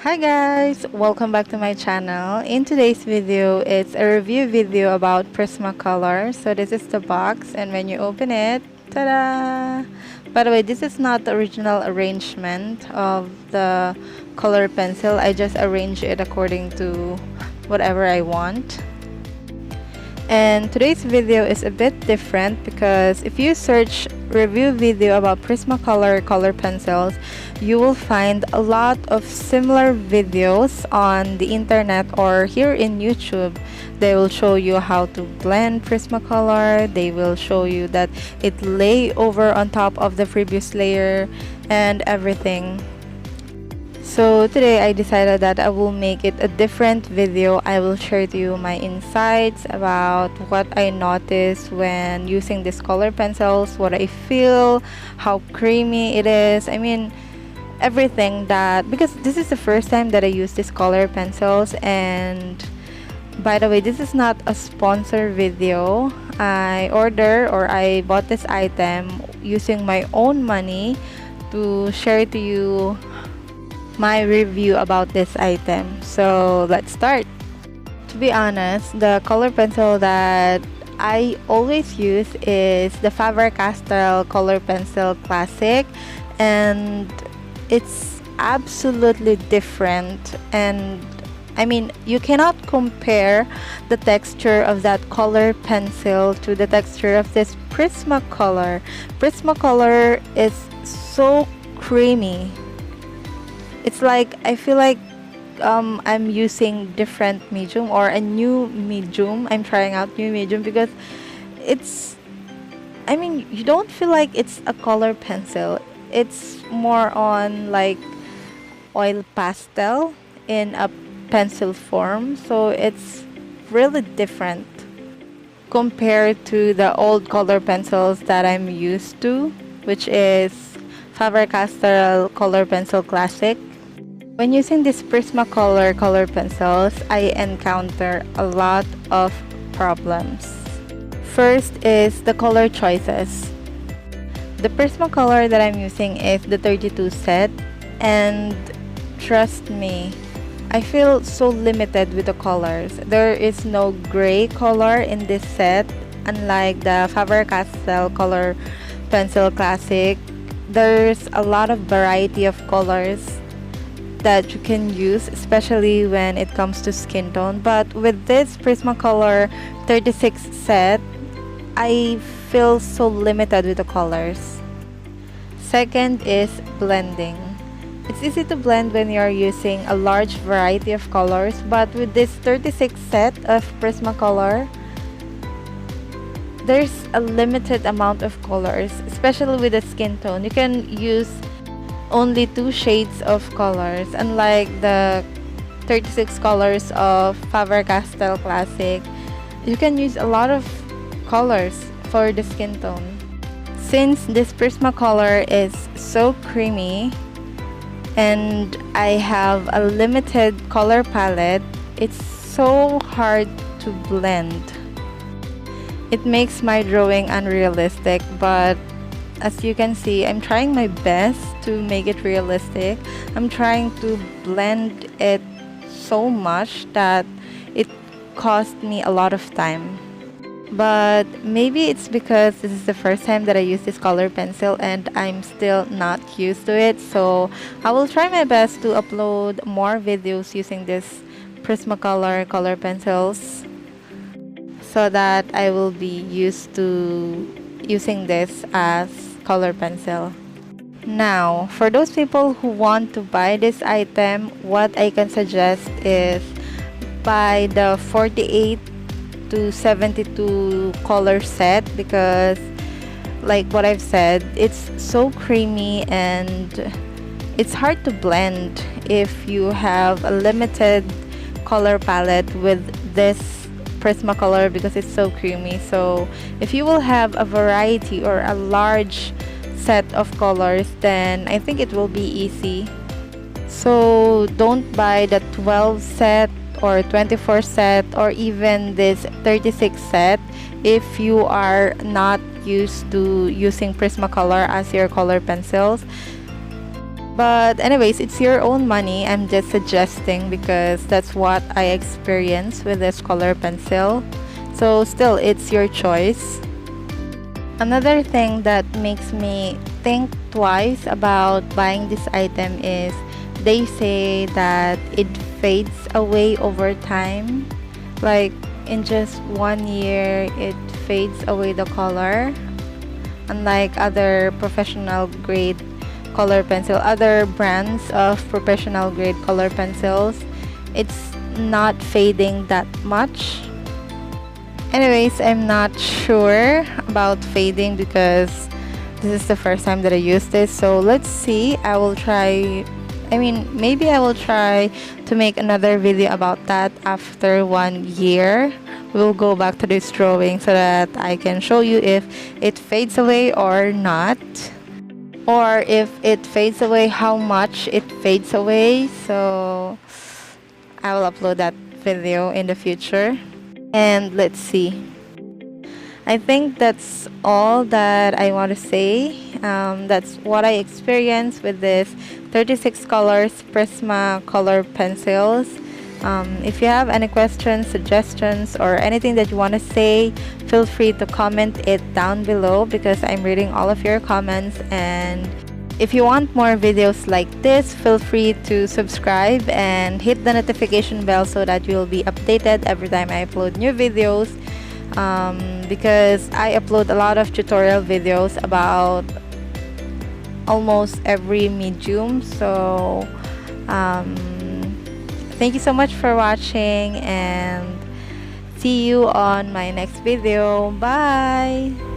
Hi guys, welcome back to my channel. In today's video, it's a review video about Prismacolor. So this is the box, and when you open it, ta-da! By the way, this is not the original arrangement of the color pencil. I just arrange it according to whatever I want. And today's video is a bit different because if you search review video about Prismacolor color pencils, you will find a lot of similar videos on the internet or here in YouTube. They will show you how to blend Prismacolor. They will show you that it lay over on top of the previous layer and everything. So today I decided that I will make it a different video. I will share to you my insights about what I noticed when using these color pencils, what I feel, how creamy it is. I mean, everything that, because this is the first time that I use these color pencils. And by the way, this is not a sponsor video. I bought this item using my own money to share to you my review about this item. So let's start. To be honest, the color pencil that I always use is the Faber-Castell Color Pencil Classic, and it's absolutely different. And I mean, you cannot compare the texture of that color pencil to the texture of this Prismacolor. Prismacolor is so creamy. It's like I feel like I'm using different medium or a new medium. I'm trying out new medium because it's, I mean, you don't feel like it's a color pencil. It's more on like oil pastel in a pencil form. So it's really different compared to the old color pencils that I'm used to, which is Faber-Castell Color Pencil Classic. When using these Prismacolor color pencils, I encounter a lot of problems. First is the color choices. The Prismacolor that I'm using is the 32 set, and trust me, I feel so limited with the colors. There is no gray color in this set, unlike the Faber-Castell Color Pencil Classic. There's a lot of variety of colors that you can use, especially when it comes to skin tone. But with this Prismacolor 36 set, I feel so limited with the colors. Second is blending. It's easy to blend when you're using a large variety of colors, but with this 36 set of Prismacolor, there's a limited amount of colors, especially with the skin tone. You can use only 2 shades of colors, unlike the 36 colors of Faber-Castell Classic. You can use a lot of colors for the skin tone. Since this Prismacolor is so creamy and I have a limited color palette, it's so hard to blend. It makes my drawing unrealistic, but as you can see, I'm trying my best to make it realistic. I'm trying to blend it so much that it cost me a lot of time. But maybe it's because this is the first time that I use this color pencil and I'm still not used to it. So I will try my best to upload more videos using this Prismacolor color pencils so that I will be used to using this as color pencil. Now, for those people who want to buy this item, what I can suggest is buy the 48 to 72 color set, because like what I've said, it's so creamy and it's hard to blend if you have a limited color palette with this Prismacolor, because it's so creamy. So if you will have a variety or a large set of colors, then I think it will be easy. So don't buy the 12 set or 24 set or even this 36 set if you are not used to using Prismacolor as your color pencils. But anyways, it's your own money. I'm just suggesting because that's what I experienced with this color pencil. So still, it's your choice. Another thing that makes me think twice about buying this item is they say that it fades away over time. Like in just 1 year, it fades away the color. Unlike other professional grade color pencil, other brands of professional grade color pencils, it's not fading that much. Anyways, I'm not sure about fading because this is the first time that I use this. So let's see. I will try. Maybe I will try to make another video about that after 1 year. We'll go back to this drawing so that I can show you if it fades away or not. Or if it fades away, how much it fades away. So I will upload that video in the future. And let's see. I think that's all that I want to say. That's what I experienced with this 36 colors Prismacolor pencils. If you have any questions, suggestions, or anything that you want to say, feel free to comment it down below because I'm reading all of your comments. And if you want more videos like this, feel free to subscribe and hit the notification bell so that you'll be updated every time I upload new videos. Because I upload a lot of tutorial videos about almost every medium. So thank you so much for watching and see you on my next video. Bye!